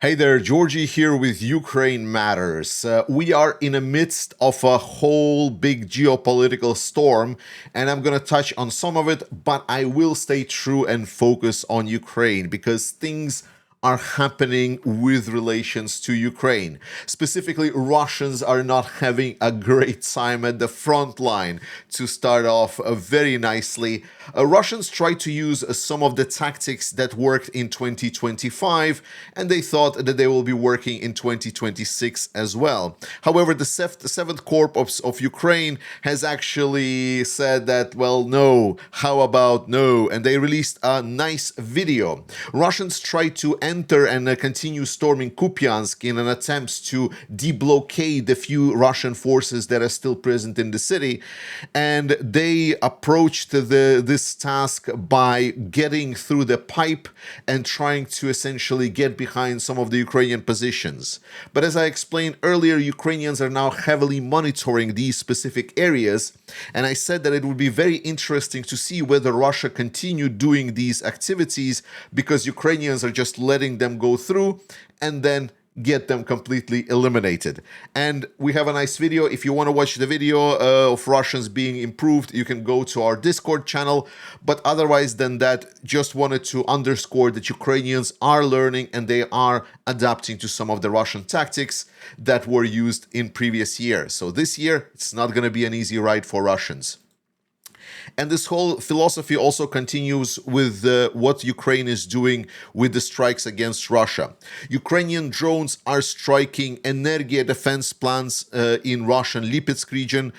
Hey there, Georgie here with Ukraine Matters. We are in the midst of a whole big geopolitical storm, and I'm going to touch on some of it, but I will stay true and focus on Ukraine because things are happening with relations to Ukraine. Specifically, Russians are not having a great time at the front line to start off very nicely. Russians tried to use some of the tactics that worked in 2025, and they thought that they will be working in 2026 as well. However, the 7th Corps of Ukraine has actually said that, well, no, how about no? And they released a nice video. Russians tried to enter and continue storming Kupiansk in an attempt to deblocade the few Russian forces that are still present in the city, and they approached this task by getting through the pipe and trying to essentially get behind some of the Ukrainian positions. But as I explained earlier, Ukrainians are now heavily monitoring these specific areas, and I said that it would be very interesting to see whether Russia continued doing these activities because Ukrainians are just letting them go through and then get them completely eliminated. And we have a nice video. If you want to watch the video of Russians being improved, you can go to our Discord channel. But otherwise than that, just wanted to underscore that Ukrainians are learning and they are adapting to some of the Russian tactics that were used in previous years. So this year, it's not going to be an easy ride for Russians. And this whole philosophy also continues with what Ukraine is doing with the strikes against Russia. Ukrainian drones are striking Energia defense plants in Russian Lipetsk region,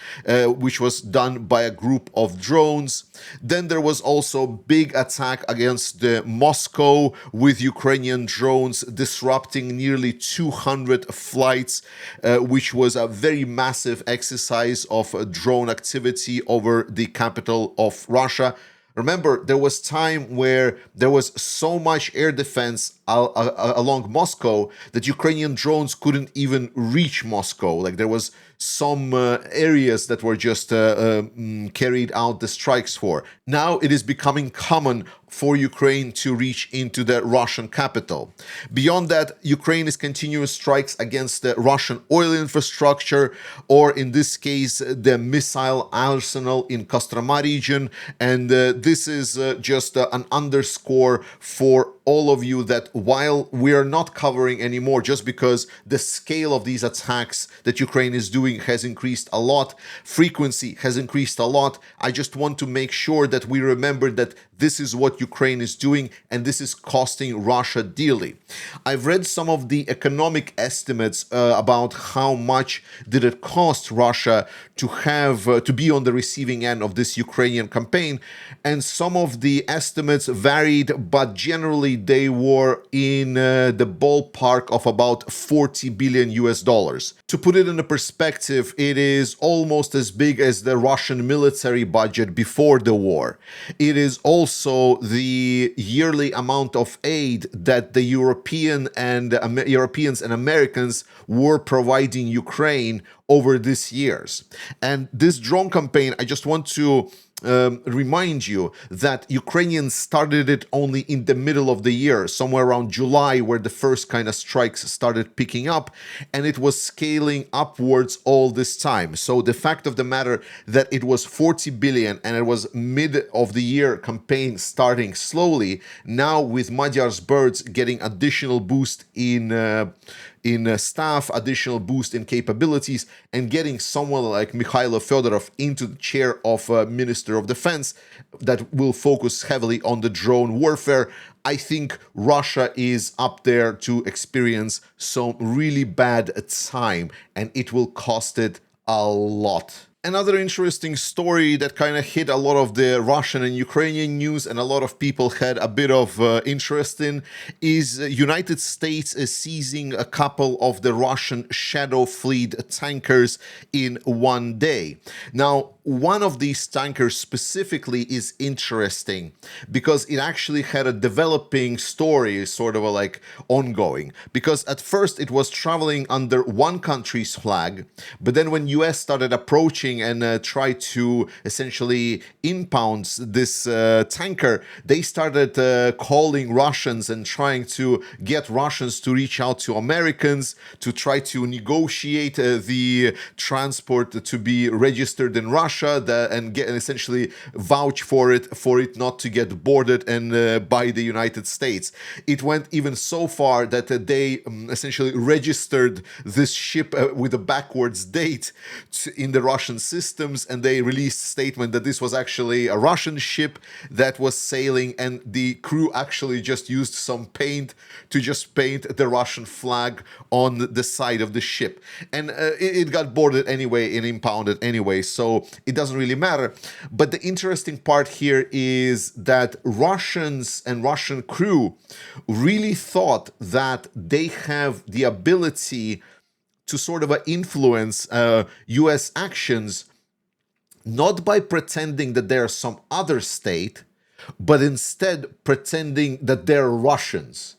which was done by a group of drones. Then there was also big attack against Moscow with Ukrainian drones disrupting nearly 200 flights, which was a very massive exercise of drone activity over the capital of Russia. Remember, there was time where there was so much air defense along Moscow that Ukrainian drones couldn't even reach Moscow. Like there was some areas that were just carried out the strikes for. Now it is becoming common for Ukraine to reach into the Russian capital. Beyond that, Ukraine is continuing strikes against the Russian oil infrastructure, or in this case, the missile arsenal in Kostroma region. And this is just an underscore for all of you that while we are not covering anymore, just because the scale of these attacks that Ukraine is doing has increased a lot, frequency has increased a lot, I just want to make sure that we remember that this is what Ukraine is doing, and this is costing Russia dearly. I've read some of the economic estimates about how much did it cost Russia to have to be on the receiving end of this Ukrainian campaign, and some of the estimates varied, but generally they were in the ballpark of about 40 billion US dollars. To put it in a perspective, it is almost as big as the Russian military budget before the war. It is also the yearly amount of aid that the Europeans and Americans were providing Ukraine over these years. And this drone campaign, I just want to remind you that Ukrainians started it only in the middle of the year, somewhere around July, where the first kind of strikes started picking up, and it was scaling upwards all this time. So the fact of the matter that it was 40 billion and it was mid of the year campaign starting slowly, now with Magyar's birds getting additional boost in staff, additional boost in capabilities, and getting someone like Mikhailo Fedorov into the chair of Minister of Defense that will focus heavily on the drone warfare, I think Russia is up there to experience some really bad time, and it will cost it a lot. Another interesting story that kind of hit a lot of the Russian and Ukrainian news, and a lot of people had a bit of interest in, is United States is seizing a couple of the Russian Shadow Fleet tankers in one day. Now, one of these tankers specifically is interesting because it actually had a developing story, sort of a like ongoing. Because at first it was traveling under one country's flag, but then when US started approaching and tried to essentially impound this tanker, they started calling Russians and trying to get Russians to reach out to Americans to try to negotiate the transport to be registered in Russia and essentially vouch for it not to get boarded and by the United States. It went even so far that they essentially registered this ship with a backwards date in the Russian systems, and they released a statement that this was actually a Russian ship that was sailing, and the crew actually just used some paint to just paint the Russian flag on the side of the ship. And it got boarded anyway and impounded anyway, so it doesn't really matter. But the interesting part here is that Russians and Russian crew really thought that they have the ability to sort of influence US actions, not by pretending that they're some other state, but instead pretending that they're Russians.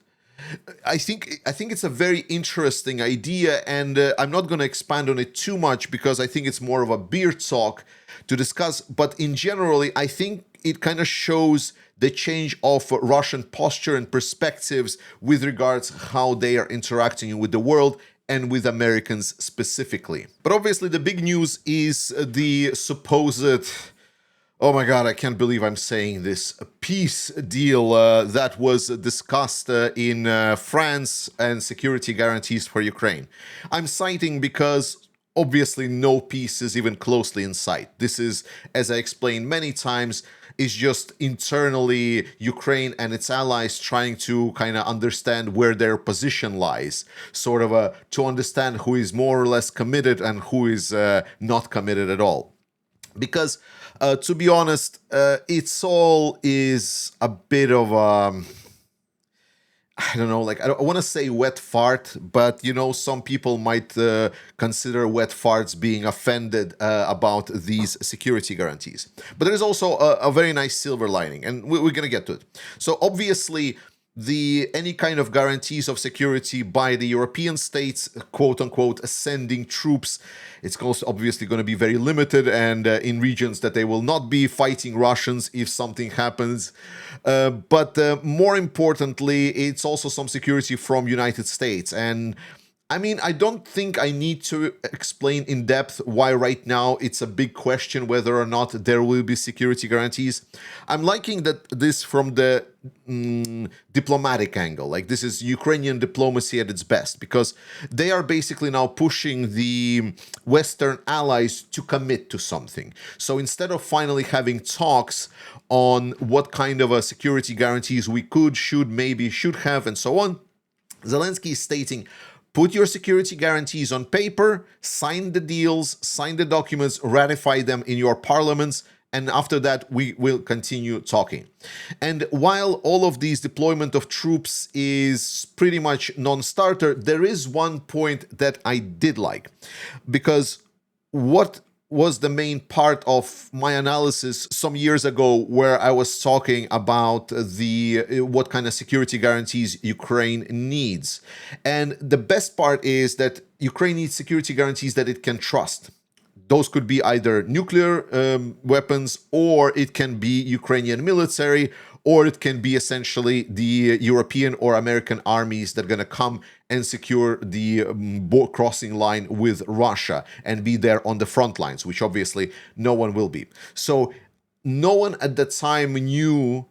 I think it's a very interesting idea, and I'm not going to expand on it too much because I think it's more of a beer talk to discuss. But in generally, I think it kind of shows the change of Russian posture and perspectives with regards how they are interacting with the world and with Americans specifically. But obviously the big news is the supposed, oh my God, I can't believe I'm saying this, peace deal that was discussed in France and security guarantees for Ukraine. I'm citing because obviously no peace is even closely in sight. This is, as I explained many times, is just internally Ukraine and its allies trying to kind of understand where their position lies, sort of to understand who is more or less committed and who is not committed at all. Because to be honest, it's all is a bit of a, I don't know, like, I want to say wet fart, but, you know, some people might consider wet farts being offended about these security guarantees. But there's also a very nice silver lining, and we're going to get to it. So obviously, any kind of guarantees of security by the European states, quote unquote, sending troops, it's also obviously going to be very limited and in regions that they will not be fighting Russians if something happens. But more importantly, it's also some security from United States. And I mean, I don't think I need to explain in depth why right now it's a big question whether or not there will be security guarantees. I'm liking that this from the diplomatic angle. Like, this is Ukrainian diplomacy at its best, because they are basically now pushing the Western allies to commit to something. So instead of finally having talks on what kind of a security guarantees we could, should, maybe, should have, and so on, Zelensky is stating, put your security guarantees on paper, sign the deals, sign the documents, ratify them in your parliaments, and after that, we will continue talking. And while all of these deployment of troops is pretty much non-starter, there is one point that I did like. Because what was the main part of my analysis some years ago, where I was talking about what kind of security guarantees Ukraine needs. And the best part is that Ukraine needs security guarantees that it can trust. Those could be either nuclear weapons, or it can be Ukrainian military, or it can be essentially the European or American armies that are going to come and secure the crossing line with Russia and be there on the front lines, which obviously no one will be. So no one at the time knew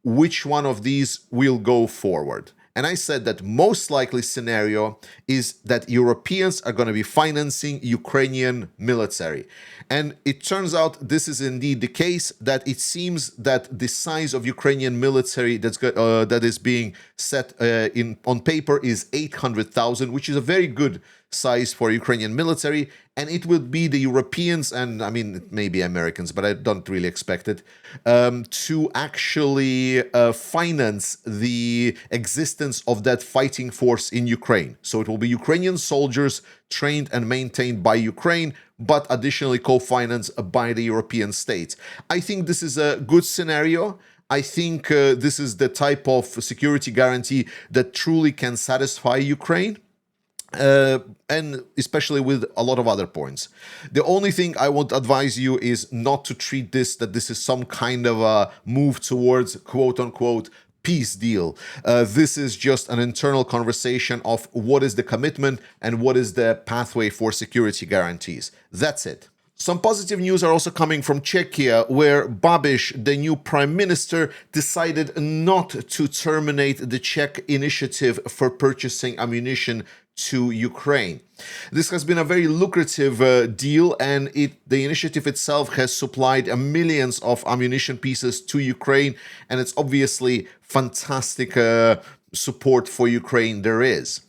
which one of these will go forward. And I said that most likely scenario is that Europeans are going to be financing Ukrainian military. And it turns out this is indeed the case, that it seems that the size of Ukrainian military that is being set on paper is 800,000, which is a very good size for Ukrainian military, and it would be the Europeans, and I mean, maybe Americans, but I don't really expect it, to actually finance the existence of that fighting force in Ukraine. So it will be Ukrainian soldiers trained and maintained by Ukraine, but additionally co-financed by the European states. I think this is a good scenario. I think this is the type of security guarantee that truly can satisfy Ukraine. And especially with a lot of other points. The only thing I would advise you is not to treat that this is some kind of a move towards quote-unquote peace deal. This is just an internal conversation of what is the commitment and what is the pathway for security guarantees. That's it. Some positive news are also coming from Czechia, where Babiš, the new prime minister, decided not to terminate the Czech initiative for purchasing ammunition to Ukraine. This has been a very lucrative deal, and the initiative itself has supplied millions of ammunition pieces to Ukraine, and it's obviously fantastic support for Ukraine there is.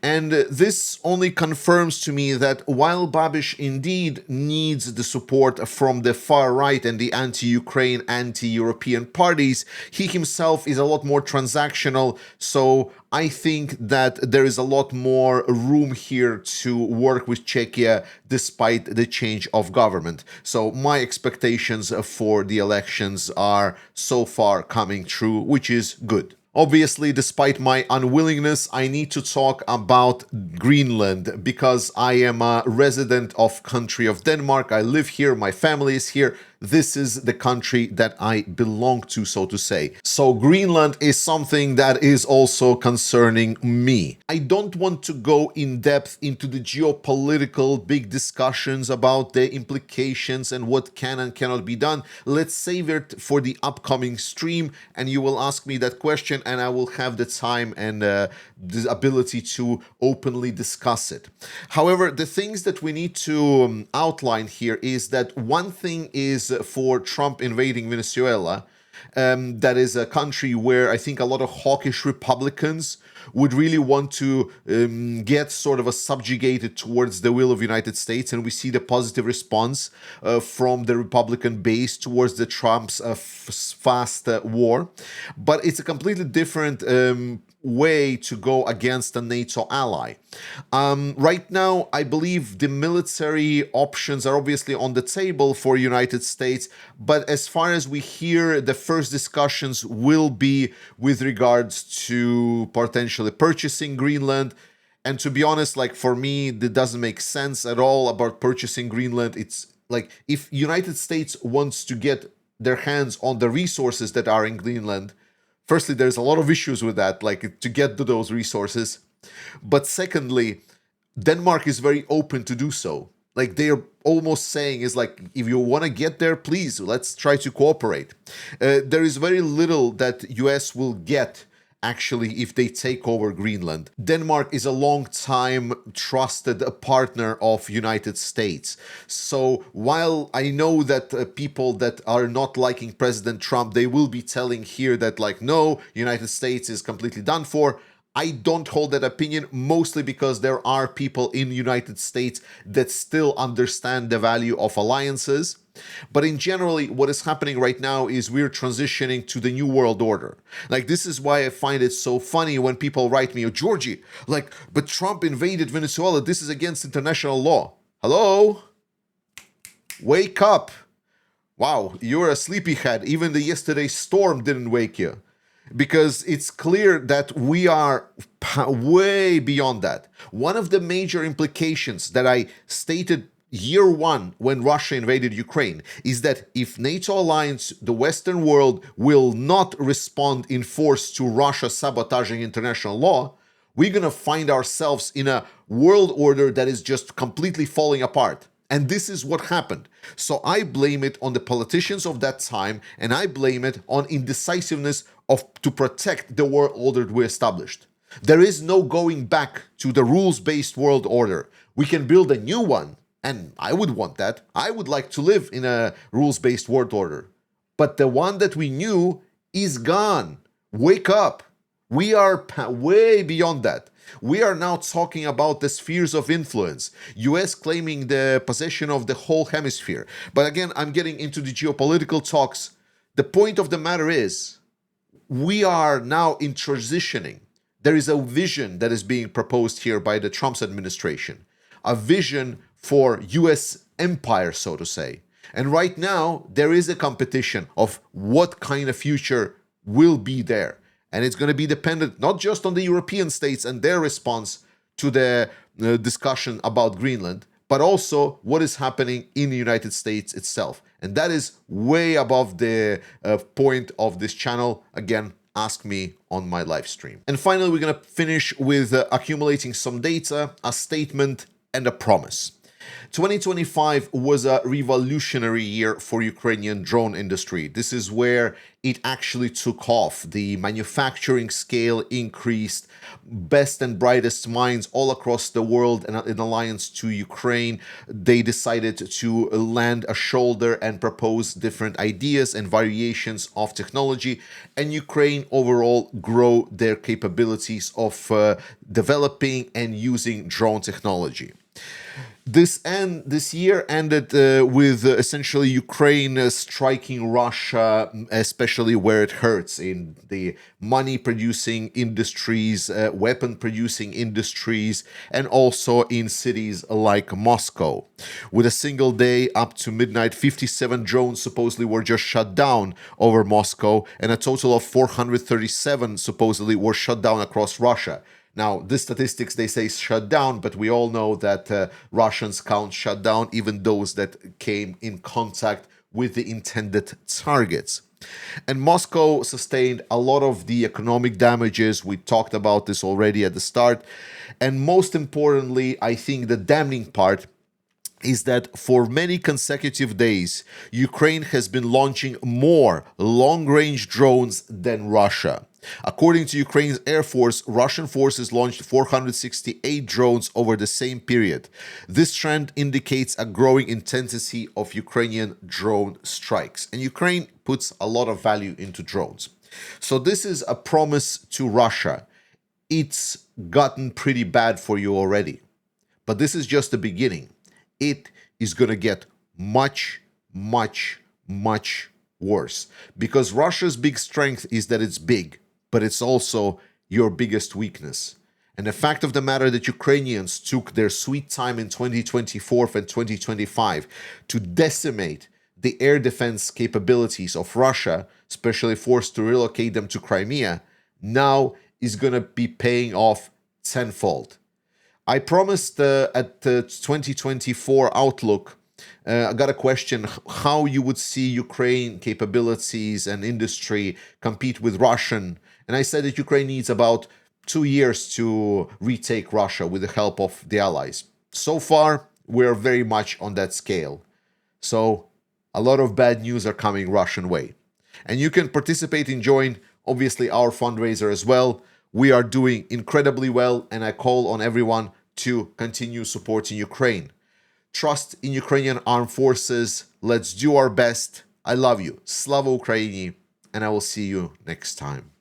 And this only confirms to me that while Babiš indeed needs the support from the far right and the anti-Ukraine, anti-European parties, he himself is a lot more transactional, so I think that there is a lot more room here to work with Czechia despite the change of government. So my expectations for the elections are so far coming true, which is good. Obviously, despite my unwillingness, I need to talk about Greenland because I am a resident of country of Denmark. I live here, my family is here. This is the country that I belong to, so to say. So Greenland is something that is also concerning me. I don't want to go in depth into the geopolitical big discussions about the implications and what can and cannot be done. Let's save it for the upcoming stream, and you will ask me that question, and I will have the time and the ability to openly discuss it. However, the things that we need to outline here is that one thing is for Trump invading Venezuela. That is a country where I think a lot of hawkish Republicans would really want to get sort of subjugated towards the will of the United States, and we see the positive response from the Republican base towards the Trump's fast war. But it's a completely different way to go against a NATO ally. Right now, I believe the military options are obviously on the table for United States, but as far as we hear, the first discussions will be with regards to potentially purchasing Greenland. And to be honest, like for me, that doesn't make sense at all about purchasing Greenland. It's like if United States wants to get their hands on the resources that are in Greenland, firstly, there's a lot of issues with that, like to get to those resources. But secondly, Denmark is very open to do so. Like they're almost saying is like, if you want to get there, please, let's try to cooperate. There is very little that US will get actually if they take over Greenland. Denmark is a long-time trusted partner of United States. So while I know that people that are not liking President Trump, they will be telling here that like, no, United States is completely done for. I don't hold that opinion, mostly because there are people in the United States that still understand the value of alliances. But in generally, what is happening right now is we're transitioning to the new world order. Like, this is why I find it so funny when people write me, oh, Georgie, like, but Trump invaded Venezuela. This is against international law. Hello? Wake up. Wow, you're a sleepyhead. Even the yesterday's storm didn't wake you. Because it's clear that we are way beyond that. One of the major implications that I stated year one when Russia invaded Ukraine is that if NATO alliance, the Western world, will not respond in force to Russia sabotaging international law, we're going to find ourselves in a world order that is just completely falling apart. And this is what happened. So I blame it on the politicians of that time, and I blame it on indecisiveness to protect the world order we established. There is no going back to the rules-based world order. We can build a new one, and I would want that. I would like to live in a rules-based world order. But the one that we knew is gone. Wake up. We are way beyond that. We are now talking about the spheres of influence. US claiming the possession of the whole hemisphere. But again, I'm getting into the geopolitical talks. The point of the matter is, we are now in transitioning. There is a vision that is being proposed here by the Trump's administration, a vision for US empire, so to say. And right now, there is a competition of what kind of future will be there. And it's going to be dependent not just on the European states and their response to the discussion about Greenland, but also what is happening in the United States itself. And that is way above the point of this channel. Again, ask me on my live stream. And finally, we're going to finish with accumulating some data, a statement, and a promise. 2025 was a revolutionary year for Ukrainian drone industry. This is where it actually took off. The manufacturing scale increased. Best and brightest minds all across the world and in alliance to Ukraine, they decided to lend a shoulder and propose different ideas and variations of technology, and Ukraine overall grow their capabilities of developing and using drone technology. This year ended with essentially Ukraine striking Russia, especially where it hurts, in the money-producing industries, weapon-producing industries, and also in cities like Moscow. With a single day up to midnight, 57 drones supposedly were just shut down over Moscow, and a total of 437 supposedly were shut down across Russia. Now, these statistics, they say shut down, but we all know that Russians count shut down even those that came in contact with the intended targets. And Moscow sustained a lot of the economic damages. We talked about this already at the start. And most importantly, I think the damning part is that for many consecutive days, Ukraine has been launching more long-range drones than Russia. According to Ukraine's Air Force, Russian forces launched 468 drones over the same period. This trend indicates a growing intensity of Ukrainian drone strikes. And Ukraine puts a lot of value into drones. So this is a promise to Russia. It's gotten pretty bad for you already. But this is just the beginning. It is going to get much, much, much worse. Because Russia's big strength is that it's big, but it's also your biggest weakness. And the fact of the matter that Ukrainians took their sweet time in 2024 and 2025 to decimate the air defense capabilities of Russia, especially forced to relocate them to Crimea, now is going to be paying off tenfold. I promised at the 2024 Outlook, I got a question how you would see Ukraine capabilities and industry compete with Russian. And I said that Ukraine needs about 2 years to retake Russia with the help of the allies. So far, we're very much on that scale. So a lot of bad news are coming Russian way. And you can participate and join, obviously, our fundraiser as well. We are doing incredibly well, and I call on everyone to continue supporting Ukraine. Trust in Ukrainian armed forces. Let's do our best. I love you. Slava Ukraini, and I will see you next time.